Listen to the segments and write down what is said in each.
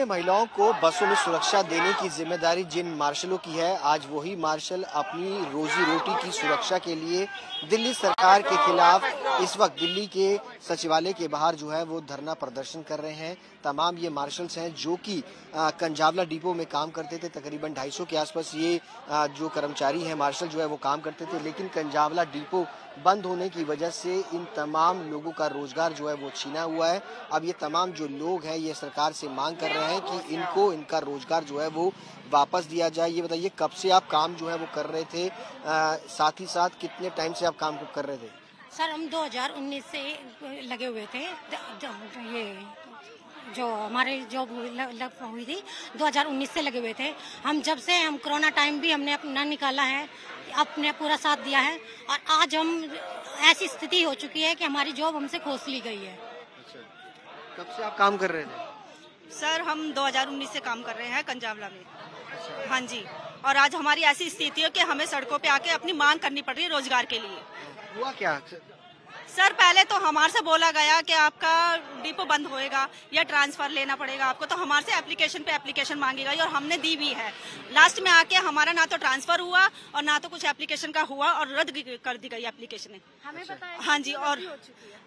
महिलाओं को बसों में सुरक्षा देने की जिम्मेदारी जिन मार्शलों की है, आज वही मार्शल अपनी रोजी रोटी की सुरक्षा के लिए दिल्ली सरकार के खिलाफ इस वक्त दिल्ली के सचिवालय के बाहर जो है वो धरना प्रदर्शन कर रहे हैं। तमाम ये मार्शल्स हैं जो कि कंजावला डिपो में काम करते थे। तकरीबन 250 के आसपास ये जो कर्मचारी हैं मार्शल जो है वो काम करते थे, लेकिन कंजावला डिपो बंद होने की वजह से इन तमाम लोगों का रोजगार जो है वो छीना हुआ है। अब ये तमाम जो लोग हैं ये सरकार से मांग कर रहे हैं कि इनको इनका रोजगार जो है वो वापस दिया जाए। ये बताइए, कब से आप काम जो है वो कर रहे थे, साथ ही साथ कितने टाइम से आप काम कर रहे थे? सर हम 2019 से लगे हुए थे। ये जो हमारे जॉब हुई थी 2019 से लगे हुए थे हम। जब से हम कोरोना टाइम भी हमने अपना निकाला है, अपने पूरा साथ दिया है, और आज हम ऐसी स्थिति हो चुकी है कि हमारी जॉब हमसे खोस ली गई है। अच्छा, कब से आप काम कर रहे थे? सर हम 2019 से काम कर रहे हैं कंजावला में। अच्छा। हाँ जी, और आज हमारी ऐसी स्थिति है कि हमें सड़कों पे आके अपनी मांग करनी पड़ रही है रोजगार के लिए। हुआ क्या? सर पहले तो हमारे से बोला गया कि आपका डिपो बंद होएगा या ट्रांसफर लेना पड़ेगा आपको, तो हमारे से एप्लीकेशन पे एप्लीकेशन मांगी गई और हमने दी भी है। लास्ट में आके हमारा ना तो ट्रांसफर हुआ और ना तो कुछ एप्लीकेशन का हुआ और रद्द कर दी गई एप्लीकेशन। हमें बताया, हाँ जी, और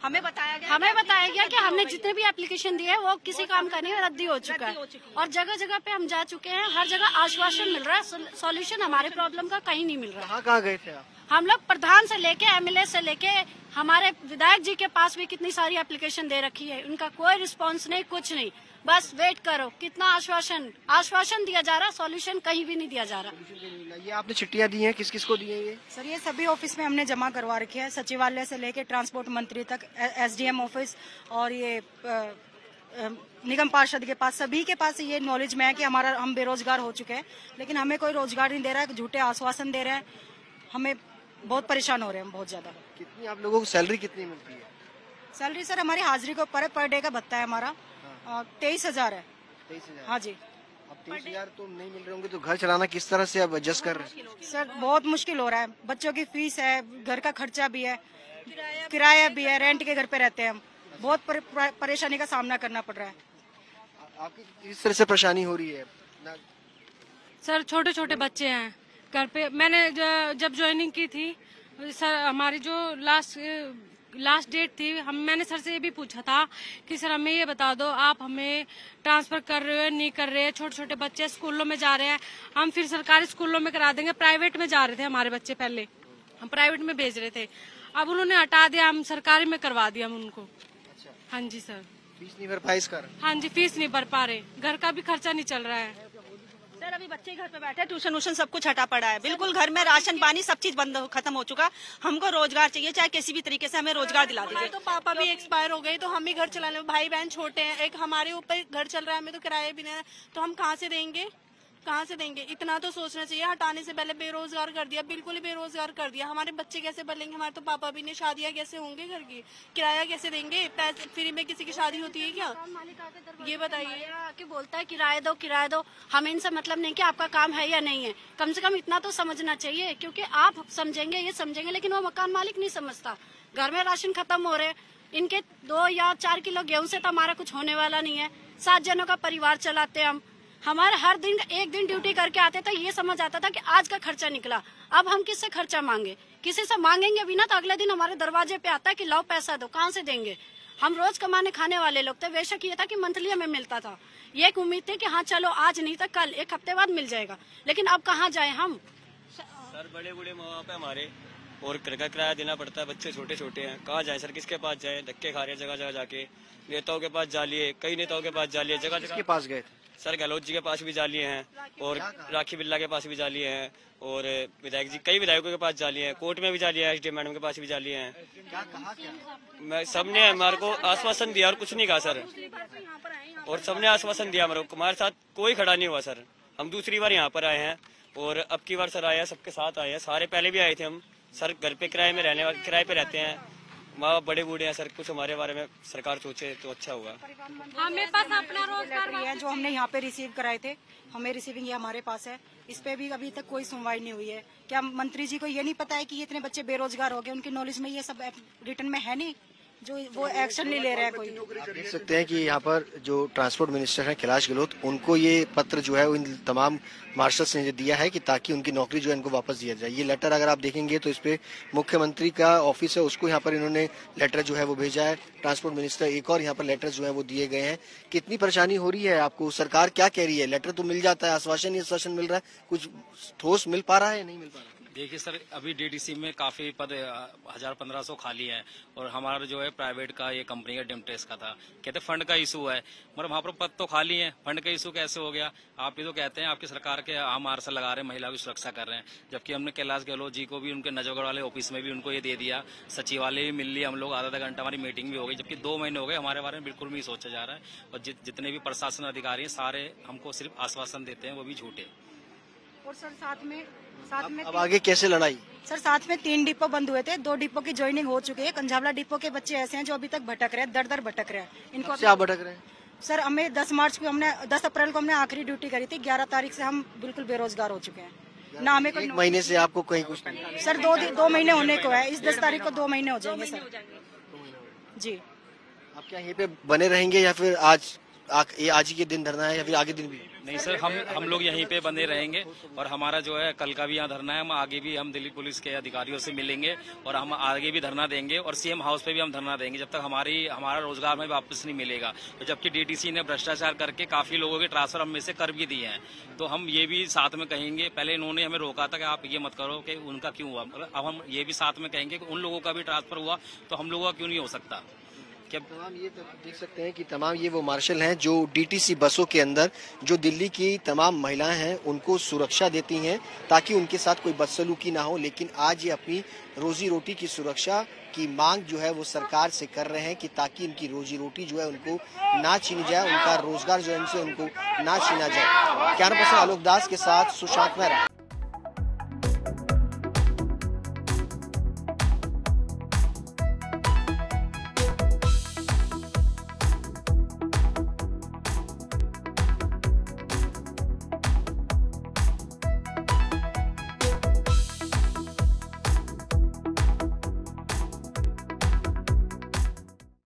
हमें बताया गया कि हमने जितने भी एप्लीकेशन दिए वो किसी काम का नहीं, रद्दी हो चुका है। और जगह जगह पे हम जा चुके हैं, हर जगह आश्वासन मिल रहा है, सॉल्यूशन हमारे प्रॉब्लम का कहीं नहीं मिल रहा है। कहाँ गए थे आप? हम लोग प्रधान से लेके एमएलए से लेके हमारे विधायक जी के पास भी कितनी सारी एप्लीकेशन दे रखी है, उनका कोई रिस्पांस नहीं, कुछ नहीं, बस वेट करो। कितना आश्वासन दिया जा रहा, सॉल्यूशन कहीं भी नहीं दिया जा रहा। ये आपने चिट्ठियां दी हैं, किस किस को दी हैं ये? सर ये सभी ऑफिस में हमने जमा करवा रखी है, सचिवालय से लेके ट्रांसपोर्ट मंत्री तक, एसडीएम ऑफिस और ये निगम पार्षद के पास, सभी के पास ये नॉलेज में है कि हम बेरोजगार हो चुके हैं, लेकिन हमें कोई रोजगार नहीं दे रहा है, झूठे आश्वासन दे रहे हैं। हमें बहुत परेशान हो रहे हैं, बहुत ज्यादा। कितनी आप लोगों को सैलरी कितनी मिलती है? सैलरी सर हमारी हाजिरी के ऊपर है, पर डे का भत्ता है हमारा 23,000 है। 23,000? हाँ जी। अब 23,000 तो नहीं मिल रहे होंगे, तो घर चलाना किस तरह से अब एडजस्ट कर रहे हैं? सर बहुत मुश्किल हो रहा है, बच्चों की फीस है, घर का खर्चा भी है, किराया भी है, रेंट के घर पे रहते हैं हम, बहुत परेशानी का सामना करना पड़ रहा है। आपकी किस तरह से परेशानी हो रही है? सर छोटे छोटे बच्चे हैं घर पे। मैंने जब ज्वाइनिंग की थी सर, हमारी जो लास्ट डेट थी, मैंने सर से ये भी पूछा था कि सर हमें ये बता दो आप हमें ट्रांसफर कर रहे हो नहीं कर रहे हैं। छोटे छोटे बच्चे स्कूलों में जा रहे हैं, हम फिर सरकारी स्कूलों में करा देंगे। प्राइवेट में जा रहे थे हमारे बच्चे, पहले हम प्राइवेट में भेज रहे थे, अब उन्होंने हटा दिया, हम सरकारी में करवा दिया हम उनको। अच्छा। हाँ जी सर। फीस नहीं भर पाए इसका? हाँ जी, फीस नहीं भर पा रहे, घर का भी खर्चा नहीं चल रहा है। सर अभी बच्चे घर पे बैठे, ट्यूशन वूशन सब कुछ हटा पड़ा है, बिल्कुल घर में राशन पानी सब चीज बंद खत्म हो चुका। हमको रोजगार चाहिए, चाहे किसी भी तरीके से हमें रोजगार दिला दीजिए। तो पापा भी एक्सपायर हो गए, तो हम ही घर चलाने, भाई बहन छोटे हैं, एक हमारे ऊपर घर चल रहा है, हमें तो किराया भी नहीं है, तो हम कहाँ से देंगे? इतना तो सोचना चाहिए। हटाने से पहले बेरोजगार कर दिया, बिल्कुल ही बेरोजगार कर दिया। हमारे बच्चे कैसे पलेंगे? हमारे तो पापा भी नहीं, शादियां कैसे होंगे घर की, किराया कैसे देंगे? पैसे फ्री में किसी की शादी होती है क्या? ये बताइए। कि बोलता है किराया दो, हमें इनसे मतलब नहीं कि आपका काम है या नहीं है। कम से कम इतना तो समझना चाहिए, क्योंकि आप समझेंगे, ये समझेंगे, लेकिन वो मकान मालिक नहीं समझता। घर में राशन खत्म हो रहे, इनके 2 या 4 किलो गेहूं से तो हमारा कुछ होने वाला नहीं है। 7 जनों का परिवार चलाते हम, हमारे हर दिन एक दिन ड्यूटी करके आते थे, ये समझ आता था कि आज का खर्चा निकला। अब हम किससे खर्चा मांगे? किसी से मांगेंगे भी ना तो अगले दिन हमारे दरवाजे पे आता है कि लाओ पैसा दो। कहाँ से देंगे? हम रोज कमाने खाने वाले लोग थे, बेशक ये था कि मंथली हमें मिलता था, ये एक उम्मीद थी कि हाँ चलो आज नहीं तो कल, एक हफ्ते बाद मिल जाएगा, लेकिन अब कहाँ जाए हम? सर बड़े बूढ़े माँ बाप है हमारे, और घर का किराया देना पड़ता है, बच्चे छोटे छोटे हैं, कहाँ जाए सर, किसके पास जाए? धक्के खा रहे हैं जगह जगह जाके, नेताओं के पास जा लिए, कई नेताओं के पास जा लिए, जगह जगह। किसके पास गए थे? सर गहलोत जी के पास भी जा लिए हैं, और राखी बिल्ला के पास भी जा लिए हैं, और विधायक जी कई विधायकों के पास जा लिए हैं, कोर्ट में भी जा लिया है, एसडीएम मैडम के पास भी जा लिए हैं। मैं सबने हमारे को आश्वासन दिया और कुछ नहीं कहा सर, और सबने आश्वासन दिया हमारे को, हमारे साथ कोई खड़ा नहीं हुआ सर। हम दूसरी बार यहाँ पर आए हैं, और अब की बार सर आए हैं, सबके साथ आए हैं, सारे पहले भी आए थे हम सर। घर पे किराए में रहने वाले, किराए पे रहते हैं, माँ बाप बड़े बूढ़े हैं सर, कुछ हमारे बारे में सरकार सोचे तो अच्छा होगा। हमें पास अपना रोजगार है जो हमने यहाँ पे रिसीव कराए थे, हमें रिसीविंग ये हमारे पास है, इस पे भी अभी तक कोई सुनवाई नहीं हुई है। क्या मंत्री जी को ये नहीं पता है कि ये इतने बच्चे बेरोजगार हो गए? उनकी नॉलेज में ये सब रिटर्न में है नहीं जो वो एक्शन नहीं ले रहे हैं कोई। आप देख सकते हैं कि यहाँ पर जो ट्रांसपोर्ट मिनिस्टर हैं कैलाश गहलोत, उनको ये पत्र जो है इन तमाम मार्शल्स ने दिया है कि ताकि उनकी नौकरी जो है इनको वापस दिया जाए। ये लेटर अगर आप देखेंगे तो इस पे मुख्यमंत्री का ऑफिस है, उसको यहाँ पर इन्होंने लेटर जो है वो भेजा है। ट्रांसपोर्ट मिनिस्टर एक और यहाँ पर लेटर जो है वो दिए गए हैं। कितनी परेशानी हो रही है आपको? सरकार क्या कह रही है? लेटर तो मिल जाता है, आश्वासन ही आश्वासन मिल रहा है, कुछ ठोस मिल पा रहा है या नहीं मिल पा रहा? देखिए सर, अभी डीडीसी में काफी पद 1000-1500 खाली हैं और हमारा जो है प्राइवेट का ये कंपनी का डेमटेस का था, कहते फंड का इशू है, मगर वहाँ पर पद तो खाली है, फंड का इशू कैसे हो गया? आप ये तो कहते हैं आपकी सरकार के आम मार्शल लगा रहे हैं, महिला की सुरक्षा कर रहे हैं, जबकि हमने कैलाश गहलोत जी को भी उनके नजफगढ़ वाले ऑफिस में भी उनको ये दे दिया, सचिवालय भी मिल लिया, हम लोग आधा घंटा हमारी मीटिंग भी हो गई, जबकि 2 महीने हो गए हमारे बारे में बिल्कुल भी सोचा जा रहा है। और जितने भी प्रशासन अधिकारी हैं सारे हमको सिर्फ आश्वासन देते हैं, वो भी झूठे। और सर साथ में अब आगे कैसे लड़ाई? सर साथ में 3 डिपो बंद हुए थे, 2 डिपो की ज्वाइनिंग हो चुकी है। कंझावला डिपो के बच्चे ऐसे हैं जो अभी तक भटक रहे हैं, दर भटक रहे हैं। इनको क्या भटक रहे हैं? सर हमें 10 अप्रैल को हमने आखिरी ड्यूटी करी थी, 11 तारीख से हम बिल्कुल बेरोजगार हो चुके हैं ना। हमें 1 महीने से आपको कहीं कुछ नहीं? सर 2 महीने होने को है, इस 10 तारीख को 2 महीने हो जाएंगे सर जी। आप क्या यहीं पे बने रहेंगे या फिर आज ही के दिन धरना है या फिर आगे दिन भी? नहीं सर, हम लोग यहीं पे बने रहेंगे और हमारा जो है कल का भी यहाँ धरना है। हम आगे भी हम दिल्ली पुलिस के अधिकारियों से मिलेंगे और हम आगे भी धरना देंगे और सीएम हाउस पे भी हम धरना देंगे जब तक हमारा रोजगार में वापस नहीं मिलेगा। तो जबकि डीटीसी ने भ्रष्टाचार करके काफी लोगों के ट्रांसफर हम में से कर भी दिए हैं, तो हम ये भी साथ में कहेंगे। पहले इन्होंने हमें रोका था कि आप ये मत करो कि उनका क्यों हुआ, अब हम ये भी साथ में कहेंगे कि उन लोगों का भी ट्रांसफर हुआ तो हम लोगों का क्यों नहीं हो सकता। तमाम ये देख सकते हैं कि तमाम ये वो मार्शल हैं जो डीटीसी बसों के अंदर जो दिल्ली की तमाम महिलाएं हैं उनको सुरक्षा देती हैं ताकि उनके साथ कोई बदसलूकी ना हो। लेकिन आज ये अपनी रोजी रोटी की सुरक्षा की मांग जो है वो सरकार से कर रहे हैं कि ताकि इनकी रोजी रोटी जो है उनको ना छीनी जाए, उनका रोजगार जो है इनसे उनको ना छीना जाए। कैमरा पर्सन आलोक दास के साथ सुशांत मेहरा।